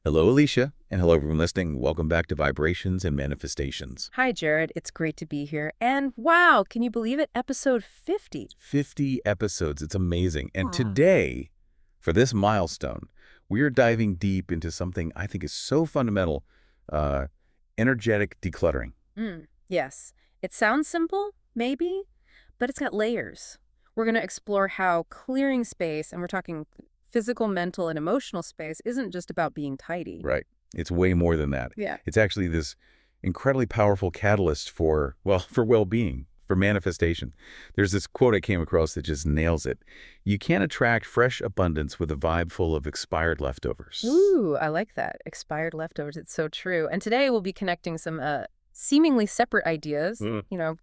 Hello, Alicia, and hello, everyone listening. Welcome back to Vibrations and Manifestations. Hi, Jared. It's great to be here. And wow, can you believe it? Episode 50. 50 episodes. It's amazing. And Wow. today, for this milestone, we are diving deep into something I think is so fundamental, uh, energetic decluttering. Yes. It sounds simple, maybe, but it's got layers. We're going to explore how clearing space, and we're talking physical, mental, and emotional space, isn't just about being tidy. Right. It's way more than that. Yeah. It's actually this incredibly powerful catalyst for, well, for well-being, for manifestation. There's this quote I came across that just nails it. You can't attract fresh abundance with a vibe full of expired leftovers. Ooh, I like that. Expired leftovers. It's so true. And today we'll be connecting some seemingly separate ideas,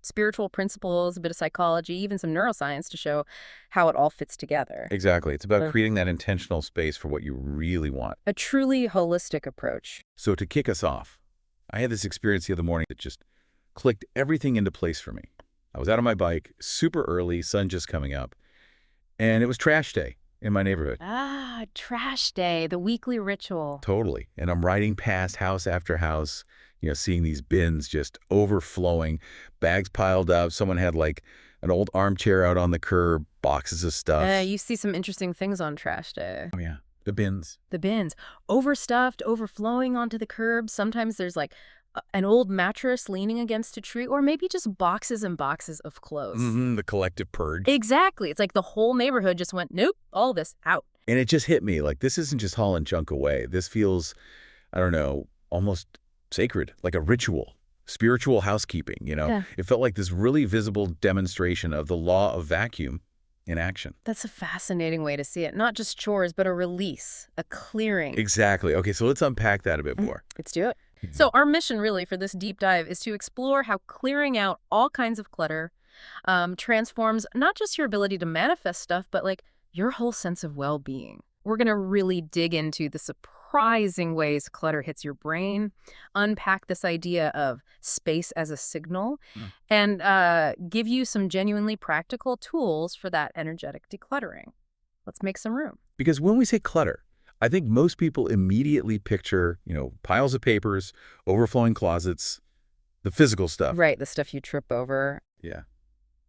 spiritual principles, a bit of psychology, even some neuroscience to show how it all fits together. Exactly. It's about Uh, creating that intentional space for what you really want. A truly holistic approach. So to kick us off, I had this experience the other morning that just clicked everything into place for me. I was out on my bike, super early, sun just coming up, and it was trash day in my neighborhood. Ah, trash day, the weekly ritual. Totally. And I'm riding past house after house, seeing these bins just overflowing, bags piled up. Someone had like an old armchair out on the curb, boxes of stuff. You see some interesting things on trash day. Oh, yeah. The bins. The bins, overstuffed, overflowing onto the curb. Sometimes there's like an old mattress leaning against a tree, or maybe just boxes and boxes of clothes. The collective purge. Exactly. It's like the whole neighborhood just went, nope, all this out. And it just hit me, like, this isn't just hauling junk away. This feels, I don't know, almost sacred, like a ritual, spiritual housekeeping, Yeah. It felt like this really visible demonstration of the law of vacuum in action. That's a fascinating way to see it. Not just chores, but a release, a clearing. Exactly. Okay, so let's unpack that a bit more. Let's do it. So our mission really for this deep dive is to explore how clearing out all kinds of clutter transforms not just your ability to manifest stuff, but like your whole sense of well-being. We're going to really dig into the surprising ways clutter hits your brain, unpack this idea of space as a signal, and give you some genuinely practical tools for that energetic decluttering. Let's make some room. Because when we say clutter, I think most people immediately picture, piles of papers, overflowing closets, the physical stuff. Right, the stuff you trip over. Yeah.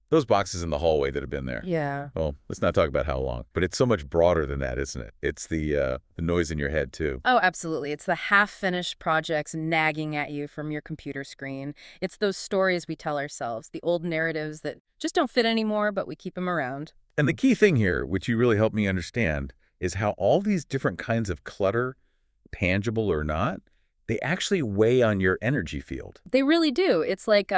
Those boxes in the hallway that have been there. Yeah. Well, let's not talk about how long. But it's so much broader than that, isn't it? It's the noise in your head, too. Oh, absolutely. It's the half-finished projects nagging at you from your computer screen. It's those stories we tell ourselves, the old narratives that just don't fit anymore, but we keep them around. And the key thing here, which you really helped me understand, is how all these different kinds of clutter, tangible or not, they actually weigh on your energy field. They really do. It's like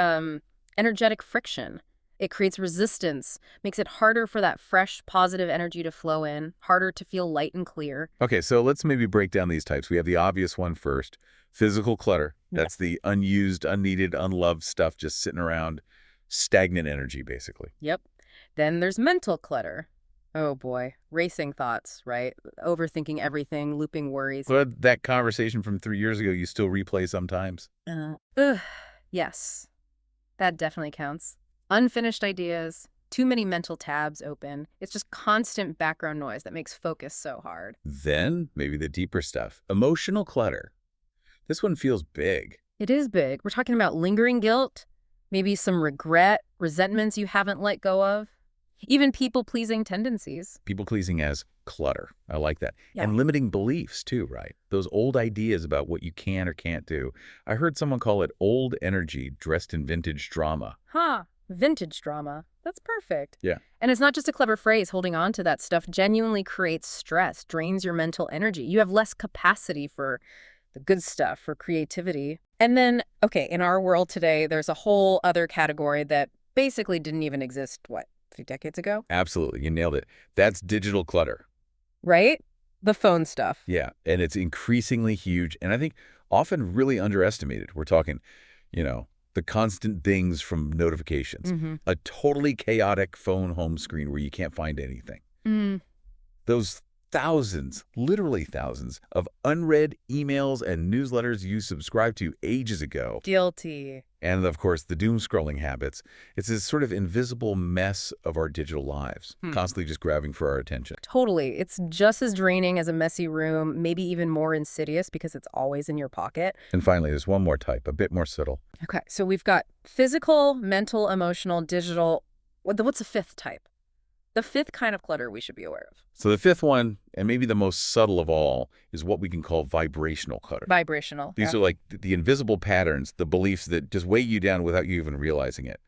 energetic friction. It creates resistance, makes it harder for that fresh, positive energy to flow in, harder to feel light and clear. Okay, so let's maybe break down these types. We have the obvious one first, physical clutter. That's the unused, unneeded, unloved stuff just sitting around, stagnant energy, basically. Yep. Then there's mental clutter. Oh boy, racing thoughts, right? Overthinking everything, looping worries. But that conversation from 3 years ago, you still replay sometimes. Ugh, yes, that definitely counts. Unfinished ideas, too many mental tabs open. It's just constant background noise that makes focus so hard. Then, maybe the deeper stuff, emotional clutter. This one feels big. It is big. We're talking about lingering guilt, maybe some regret, resentments you haven't let go of, even people-pleasing tendencies. People-pleasing as clutter. I like that. Yeah. And limiting beliefs, too, right? Those old ideas about what you can or can't do. I heard someone call it old energy dressed in vintage drama. Huh. Vintage drama. That's perfect. Yeah. And it's not just a clever phrase. Holding on to that stuff genuinely creates stress, drains your mental energy. You have less capacity for the good stuff, for creativity. And then, okay, in our world today, there's a whole other category that basically didn't even exist, what, 3 decades ago? Absolutely. You nailed it. That's digital clutter. Right? The phone stuff. Yeah. And it's increasingly huge. And I think often really underestimated. We're talking, the constant dings from notifications, a totally chaotic phone home screen where you can't find anything. Those thousands, literally thousands, of unread emails and newsletters you subscribed to ages ago. Guilty. And, of course, the doom scrolling habits. It's this sort of invisible mess of our digital lives, constantly just grabbing for our attention. Totally. It's just as draining as a messy room, maybe even more insidious because it's always in your pocket. And finally, there's one more type, a bit more subtle. Okay, so we've got physical, mental, emotional, digital. What's the fifth type? The fifth kind of clutter we should be aware of. So the fifth one, and maybe the most subtle of all, is what we can call vibrational clutter. Vibrational. These are like the invisible patterns, the beliefs that just weigh you down without you even realizing it.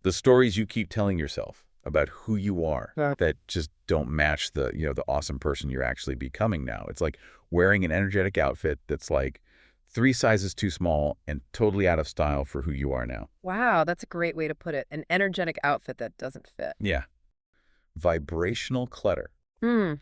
The stories you keep telling yourself about who you are that just don't match the, the awesome person you're actually becoming now. It's like wearing an energetic outfit that's like 3 sizes too small and totally out of style for who you are now. Wow, that's a great way to put it. An energetic outfit that doesn't fit. Yeah. Vibrational clutter. Hmm.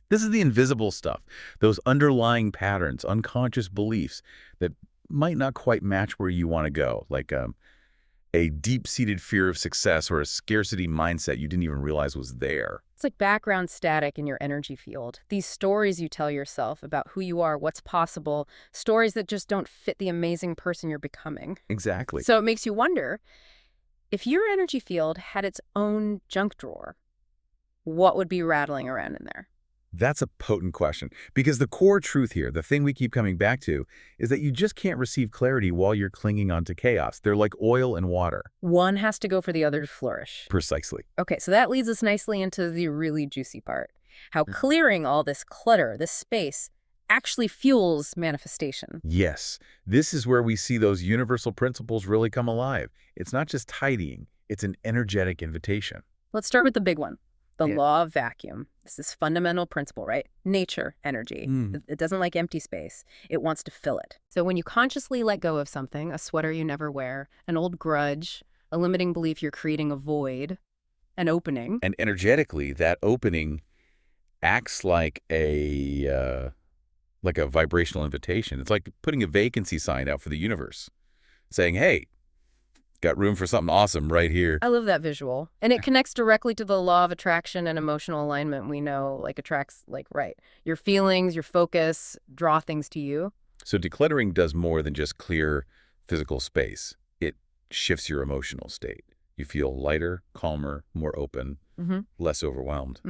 This is the invisible stuff, those underlying patterns, unconscious beliefs that might not quite match where you want to go, like a deep-seated fear of success or a scarcity mindset you didn't even realize was there. It's like background static in your energy field. These stories you tell yourself about who you are, what's possible, stories that just don't fit the amazing person you're becoming. Exactly. So it makes you wonder, if your energy field had its own junk drawer, what would be rattling around in there? That's a potent question, because the core truth here, the thing we keep coming back to, is that you just can't receive clarity while you're clinging onto chaos. They're like oil and water. One has to go for the other to flourish. Precisely. Okay, so that leads us nicely into the really juicy part. How clearing all this clutter, this space, actually fuels manifestation. Yes, this is where we see those universal principles really come alive. It's not just tidying, it's an energetic invitation. Let's start with the big one. The law of vacuum. This is fundamental principle, right? Nature, energy. It doesn't like empty space. It wants to fill it. So when you consciously let go of something, a sweater you never wear, an old grudge, a limiting belief, you're creating a void, an opening. And energetically, that opening acts like a vibrational invitation. It's like putting a vacancy sign out for the universe, saying, hey, got room for something awesome right here. I love that visual. And it connects directly to the law of attraction and emotional alignment we know attracts, your feelings, your focus, draw things to you. So decluttering does more than just clear physical space. It shifts your emotional state. You feel lighter, calmer, more open, less overwhelmed.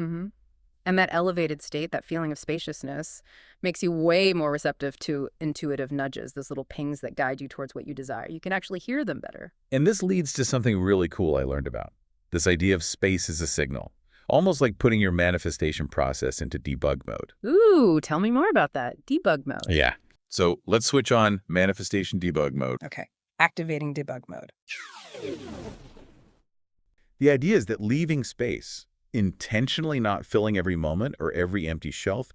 And that elevated state, that feeling of spaciousness, makes you way more receptive to intuitive nudges, those little pings that guide you towards what you desire. You can actually hear them better. And this leads to something really cool I learned about. This idea of space as a signal. Almost like putting your manifestation process into debug mode. Ooh, tell me more about that. Debug mode. Yeah. So let's switch on manifestation debug mode. Okay. Activating debug mode. The idea is that leaving space, intentionally not filling every moment or every empty shelf,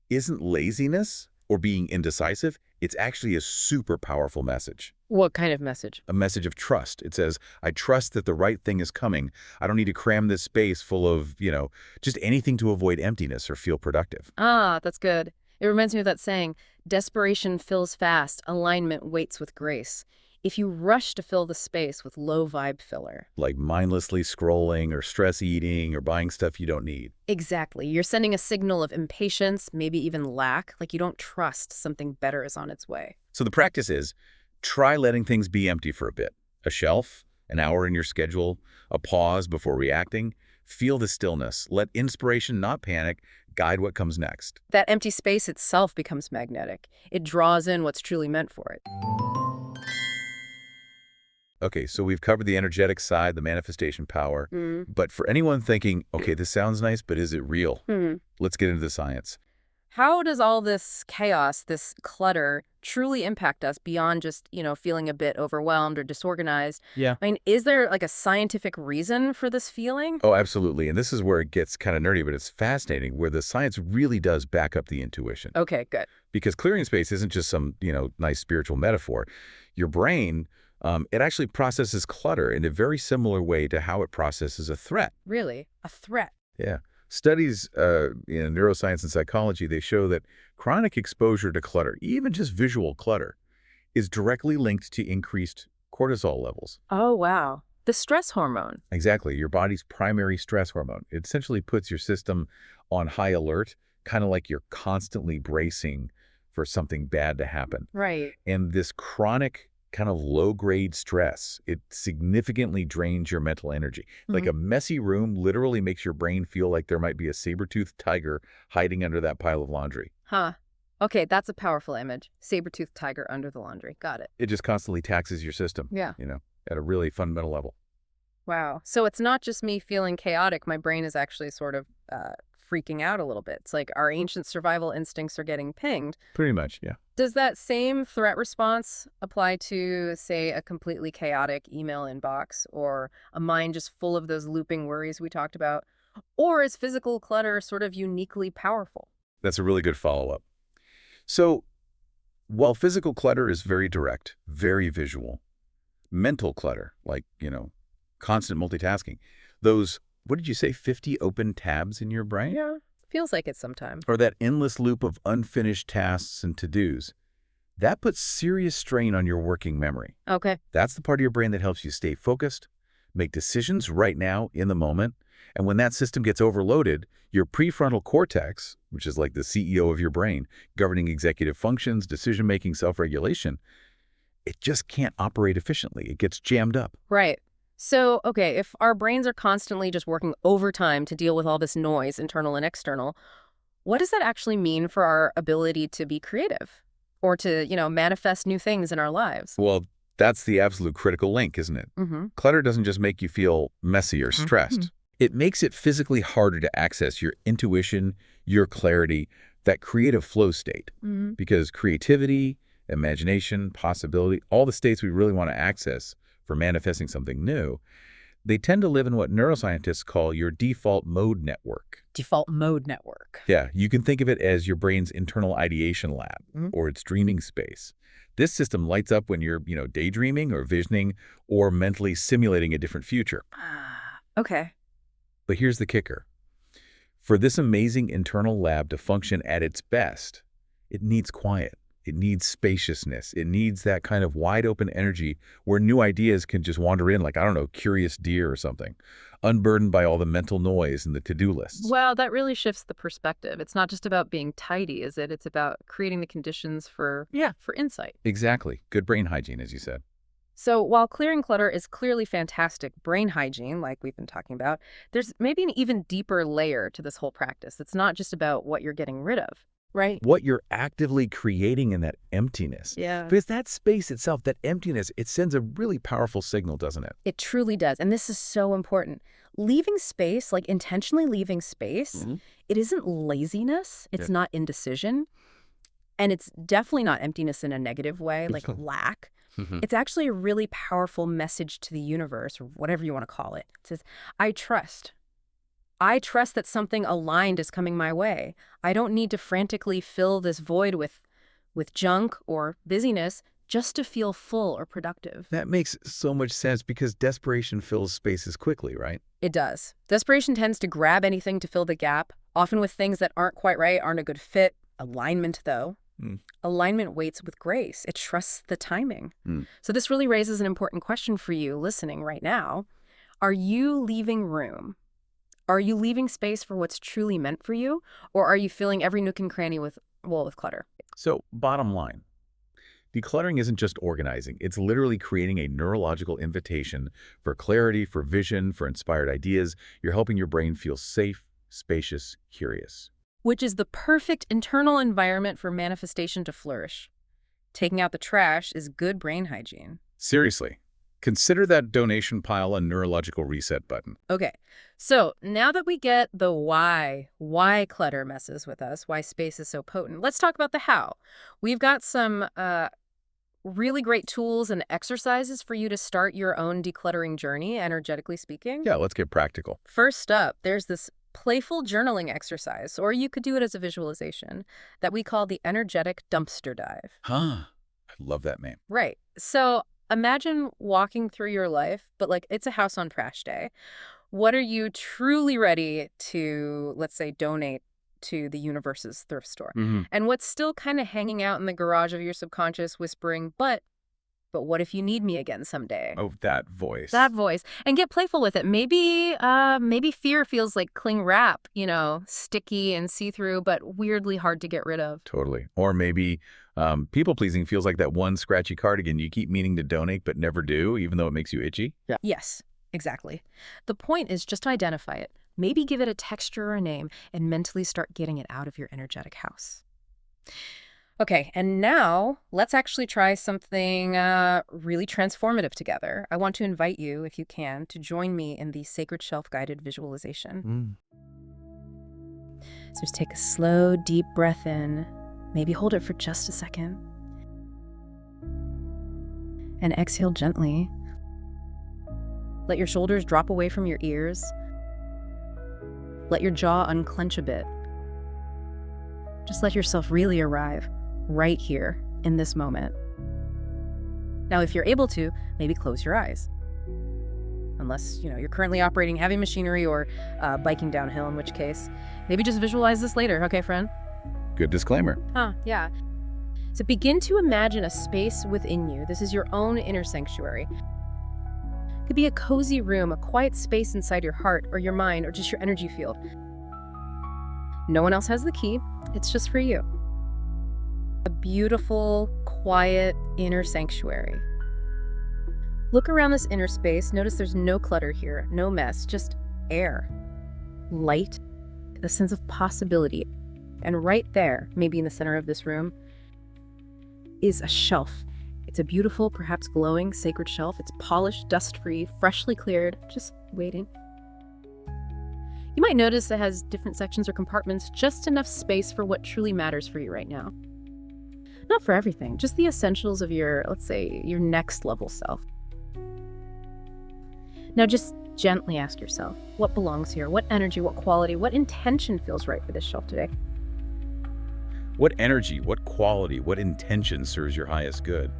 isn't laziness or being indecisive. It's actually a super powerful message. What kind of message? A message of trust. It says, I trust that the right thing is coming. I don't need to cram this space full of, just anything to avoid emptiness or feel productive. Ah, that's good. It reminds me of that saying, desperation fills fast, alignment waits with grace. If you rush to fill the space with low vibe filler. Like mindlessly scrolling or stress eating or buying stuff you don't need. Exactly. You're sending a signal of impatience, maybe even lack, like you don't trust something better is on its way. So the practice is, try letting things be empty for a bit. A shelf, an hour in your schedule, a pause before reacting. Feel the stillness. Let inspiration, not panic, guide what comes next. That empty space itself becomes magnetic. It draws in what's truly meant for it. Okay, so we've covered the energetic side, the manifestation power. But for anyone thinking, okay, this sounds nice, but is it real? Let's get into the science. How does all this chaos, this clutter, truly impact us beyond just, feeling a bit overwhelmed or disorganized? Yeah. I mean, is there a scientific reason for this feeling? Oh, absolutely. And this is where it gets kind of nerdy, but it's fascinating, where the science really does back up the intuition. Okay, good. Because clearing space isn't just some, nice spiritual metaphor. Your brain, it actually processes clutter in a very similar way to how it processes a threat. Really? A threat? Yeah. Studies in neuroscience and psychology, they show that chronic exposure to clutter, even just visual clutter, is directly linked to increased cortisol levels. Oh, wow. The stress hormone. Exactly. Your body's primary stress hormone. It essentially puts your system on high alert kind of like you're constantly bracing for something bad to happen. Right. And this chronic kind of low-grade stress, it significantly drains your mental energy. Like Mhm. a messy room literally makes your brain feel like there might be a saber-toothed tiger hiding under that pile of laundry. Huh. Okay, that's a powerful image. Saber-toothed tiger under the laundry. Got it. It just constantly taxes your system, Yeah. at a really fundamental level. Wow. So it's not just me feeling chaotic. My brain is actually sort of freaking out a little bit. It's like our ancient survival instincts are getting pinged. Pretty much, yeah. Does that same threat response apply to, say, a completely chaotic email inbox or a mind just full of those looping worries we talked about? Or is physical clutter sort of uniquely powerful? That's a really good follow-up. So, while physical clutter is very direct, very visual, mental clutter, like, constant multitasking, those, what did you say, 50 open tabs in your brain? Yeah, feels like it sometimes. Or that endless loop of unfinished tasks and to-dos, that puts serious strain on your working memory. Okay. That's the part of your brain that helps you stay focused, make decisions right now in the moment. And when that system gets overloaded, your prefrontal cortex, which is like the CEO of your brain, governing executive functions, decision-making, self-regulation, it just can't operate efficiently. It gets jammed up. Right. So, okay, if our brains are constantly just working overtime to deal with all this noise, internal and external, what does that actually mean for our ability to be creative or to, manifest new things in our lives? Well, that's the absolute critical link, isn't it? Mm-hmm. Clutter doesn't just make you feel messy or stressed. It makes it physically harder to access your intuition, your clarity, that creative flow state. Mm-hmm. Because creativity, imagination, possibility, all the states we really want to access for manifesting something new, they tend to live in what neuroscientists call your default mode network. Default mode network. Yeah, you can think of it as your brain's internal ideation lab or its dreaming space. This system lights up when you're, daydreaming or visioning or mentally simulating a different future. Okay. But here's the kicker. For this amazing internal lab to function at its best, it needs quiet. It needs spaciousness. It needs that kind of wide open energy where new ideas can just wander in like, I don't know, curious deer or something, unburdened by all the mental noise and the to-do lists. Well, that really shifts the perspective. It's not just about being tidy, is it? It's about creating the conditions for insight. Exactly. Good brain hygiene, as you said. So while clearing clutter is clearly fantastic brain hygiene, like we've been talking about, there's maybe an even deeper layer to this whole practice. It's not just about what you're getting rid of, right? What you're actively creating in that emptiness. Yeah. Because that space itself, that emptiness, it sends a really powerful signal, doesn't it? It truly does. And this is so important. Leaving space, like intentionally leaving space, it isn't laziness. It's not indecision. And it's definitely not emptiness in a negative way, like lack. It's actually a really powerful message to the universe, or whatever you want to call it. It says, I trust. I trust that something aligned is coming my way. I don't need to frantically fill this void with junk or busyness just to feel full or productive. That makes so much sense because desperation fills spaces quickly, right? It does. Desperation tends to grab anything to fill the gap, often with things that aren't quite right, aren't a good fit. Alignment, though. Alignment waits with grace. It trusts the timing. So this really raises an important question for you listening right now. Are you leaving room? Are you leaving space for what's truly meant for you? Or are you filling every nook and cranny with clutter? So, bottom line, decluttering isn't just organizing. It's literally creating a neurological invitation for clarity, for vision, for inspired ideas. You're helping your brain feel safe, spacious, curious. Which is the perfect internal environment for manifestation to flourish. Taking out the trash is good brain hygiene. Seriously, consider that donation pile a neurological reset button. Okay, so now that we get the why clutter messes with us, why space is so potent, let's talk about the how. We've got some really great tools and exercises for you to start your own decluttering journey, energetically speaking. Yeah, let's get practical. First up, there's this playful journaling exercise, or you could do it as a visualization, that we call the energetic dumpster dive. I love that name. Right. So imagine walking through your life, but like it's a house on trash day. What are you truly ready to, let's say, donate to the universe's thrift store? And what's still kind of hanging out in the garage of your subconscious whispering, but But what if you need me again someday? Oh, that voice. That voice. And get playful with it. Maybe fear feels like cling wrap, sticky and see-through, but weirdly hard to get rid of. Totally. Or maybe people-pleasing feels like that one scratchy cardigan you keep meaning to donate but never do, even though it makes you itchy. Yeah. Yes, exactly. The point is just to identify it. Maybe give it a texture or a name and mentally start getting it out of your energetic house. Okay, and now let's actually try something really transformative together. I want to invite you, if you can, to join me in the Sacred Shelf guided visualization. So just take a slow, deep breath in. Maybe hold it for just a second. And exhale gently. Let your shoulders drop away from your ears. Let your jaw unclench a bit. Just let yourself really arrive right here in this moment. Now, if you're able to, maybe close your eyes. Unless, you're currently operating heavy machinery or biking downhill, in which case, maybe just visualize this later, okay, friend? Good disclaimer. Yeah. So begin to imagine a space within you. This is your own inner sanctuary. It could be a cozy room, a quiet space inside your heart or your mind or just your energy field. No one else has the key. It's just for you. A beautiful, quiet inner sanctuary. Look around this inner space. Notice there's no clutter here, no mess, just air, light, a sense of possibility. And right there, maybe in the center of this room, is a shelf. It's a beautiful, perhaps glowing, sacred shelf. It's polished, dust-free, freshly cleared, just waiting. You might notice it has different sections or compartments, just enough space for what truly matters for you right now. Not for everything, just the essentials of your, let's say, your next level self. Now just gently ask yourself, what belongs here? What energy, what quality, what intention feels right for this shelf today? What energy, what quality, what intention serves your highest good?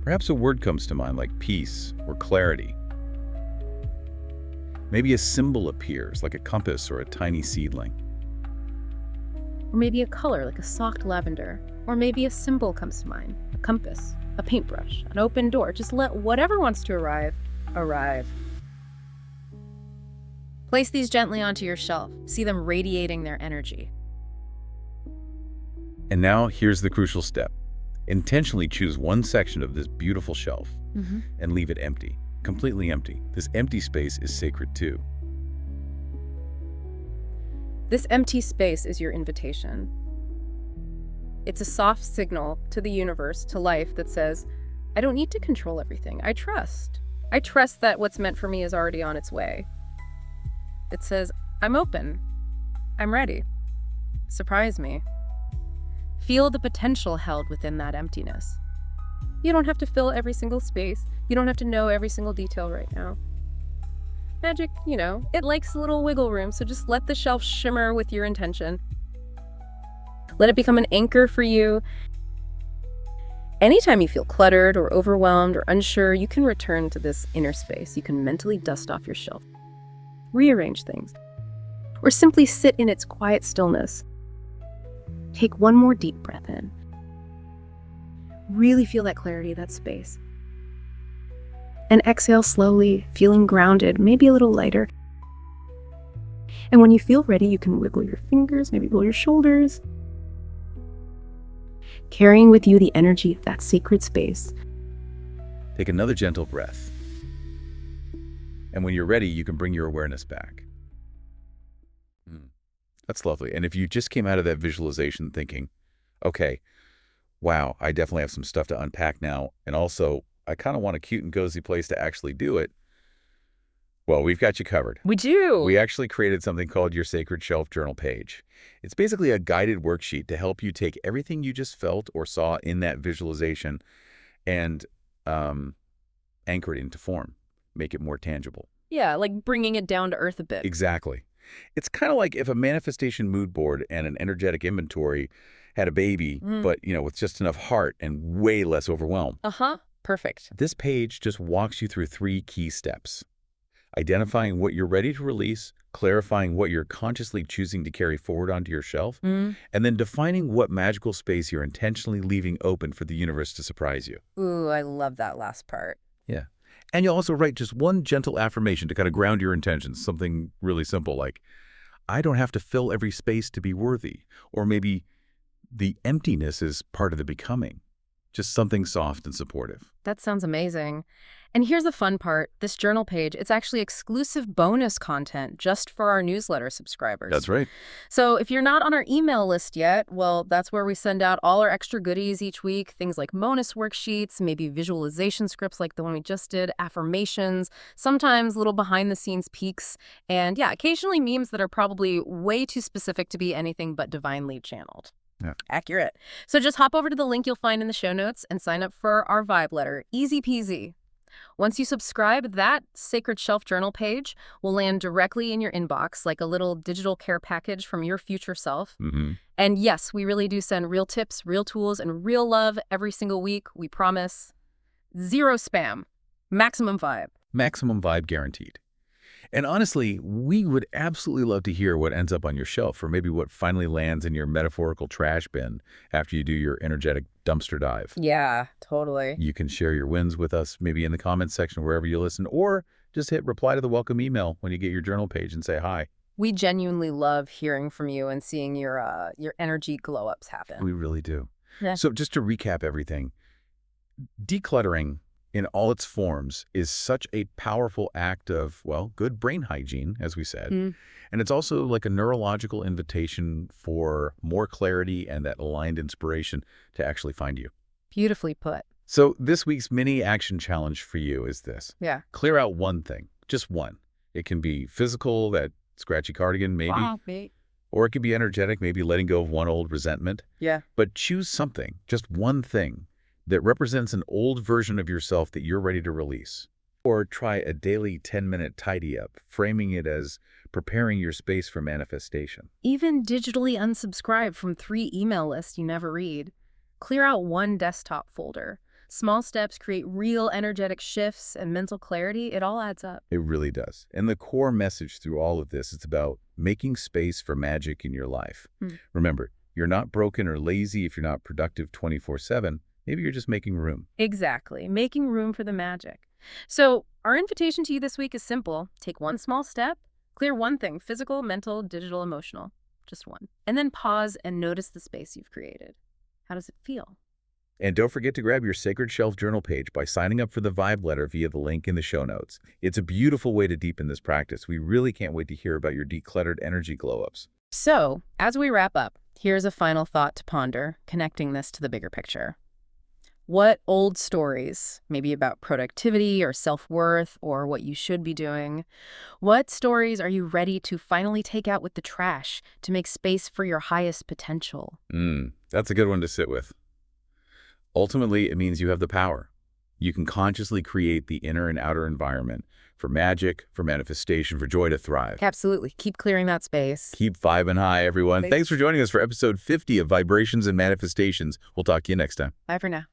Perhaps a word comes to mind like peace or clarity. Maybe a symbol appears like a compass or a tiny seedling. Or maybe a color like a soft lavender. Or maybe a symbol comes to mind, a compass, a paintbrush, an open door. Just let whatever wants to arrive. Place these gently onto your shelf. See them radiating their energy. And now here's the crucial step. Intentionally choose one section of this beautiful shelf and leave it empty, completely empty. This empty space is sacred too. This empty space is your invitation. It's a soft signal to the universe, to life, that says, I don't need to control everything. I trust. I trust that what's meant for me is already on its way. It says, I'm open. I'm ready. Surprise me. Feel the potential held within that emptiness. You don't have to fill every single space. You don't have to know every single detail right now. Magic, it likes a little wiggle room, so just let the shelf shimmer with your intention. Let it become an anchor for you. Anytime you feel cluttered or overwhelmed or unsure, you can return to this inner space. You can mentally dust off your shelf, rearrange things, or simply sit in its quiet stillness. Take one more deep breath in. Really feel that clarity, that space. And exhale slowly, feeling grounded, maybe a little lighter. And when you feel ready, you can wiggle your fingers, maybe wiggle your shoulders, carrying with you the energy of that sacred space. Take another gentle breath. And when you're ready, you can bring your awareness back. That's lovely. And if you just came out of that visualization thinking, okay, wow, I definitely have some stuff to unpack now, and also I kind of want a cute and cozy place to actually do it, well, we've got you covered. We do. We actually created something called your Sacred Shelf Journal page. It's basically a guided worksheet to help you take everything you just felt or saw in that visualization and anchor it into form, make it more tangible. Yeah, like bringing it down to earth a bit. Exactly. It's kind of like if a manifestation mood board and an energetic inventory had a baby, but, with just enough heart and way less overwhelm. Perfect. This page just walks you through 3 key steps. identifying what you're ready to release, clarifying what you're consciously choosing to carry forward onto your shelf, and then defining what magical space you're intentionally leaving open for the universe to surprise you. Ooh, I love that last part. Yeah. And you'll also write just one gentle affirmation to kind of ground your intentions, something really simple like, I don't have to fill every space to be worthy, or maybe the emptiness is part of the becoming. Just something soft and supportive. That sounds amazing. And here's the fun part. This journal page, it's actually exclusive bonus content just for our newsletter subscribers. That's right. So if you're not on our email list yet, well, that's where we send out all our extra goodies each week. Things like bonus worksheets, maybe visualization scripts like the one we just did, affirmations, sometimes little behind-the-scenes peeks, and yeah, occasionally memes that are probably way too specific to be anything but divinely channeled. Yeah. Accurate. So just hop over to the link you'll find in the show notes and sign up for our vibe letter. Easy peasy. Once you subscribe, that Sacred Shelf journal page will land directly in your inbox like a little digital care package from your future self. And yes, we really do send real tips, real tools, and real love every single week. We promise. Zero spam. Maximum vibe. Maximum vibe guaranteed. And honestly, we would absolutely love to hear what ends up on your shelf, or maybe what finally lands in your metaphorical trash bin after you do your energetic dumpster dive. Yeah, totally. You can share your wins with us, maybe in the comments section wherever you listen, or just hit reply to the welcome email when you get your journal page and say hi. We genuinely love hearing from you and seeing your energy glow-ups happen. We really do. Yeah. So just to recap everything, decluttering in all its forms is such a powerful act of, well, good brain hygiene, as we said. And it's also like a neurological invitation for more clarity and that aligned inspiration to actually find you. Beautifully put. So this week's mini action challenge for you is this. Yeah. Clear out one thing, just one. It can be physical, that scratchy cardigan, maybe. Wow, mate. Or it could be energetic, maybe letting go of one old resentment. Yeah. But choose something, just one thing, that represents an old version of yourself that you're ready to release. Or try a daily 10-minute tidy up, framing it as preparing your space for manifestation. Even digitally unsubscribe from 3 email lists you never read. Clear out one desktop folder. Small steps create real energetic shifts and mental clarity. It all adds up. It really does. And the core message through all of this is about making space for magic in your life. Remember, you're not broken or lazy if you're not productive 24/7. Maybe you're just making room. Exactly. Making room for the magic. So our invitation to you this week is simple. Take one small step, clear one thing, physical, mental, digital, emotional, just one. And then pause and notice the space you've created. How does it feel? And don't forget to grab your Sacred Shelf journal page by signing up for the vibe letter via the link in the show notes. It's a beautiful way to deepen this practice. We really can't wait to hear about your decluttered energy glow-ups. So as we wrap up, here's a final thought to ponder, connecting this to the bigger picture. What old stories, maybe about productivity or self-worth or what you should be doing, what stories are you ready to finally take out with the trash to make space for your highest potential? That's a good one to sit with. Ultimately, it means you have the power. You can consciously create the inner and outer environment for magic, for manifestation, for joy to thrive. Absolutely. Keep clearing that space. Keep vibing high, everyone. Thanks for joining us for episode 50 of Vibrations and Manifestations. We'll talk to you next time. Bye for now.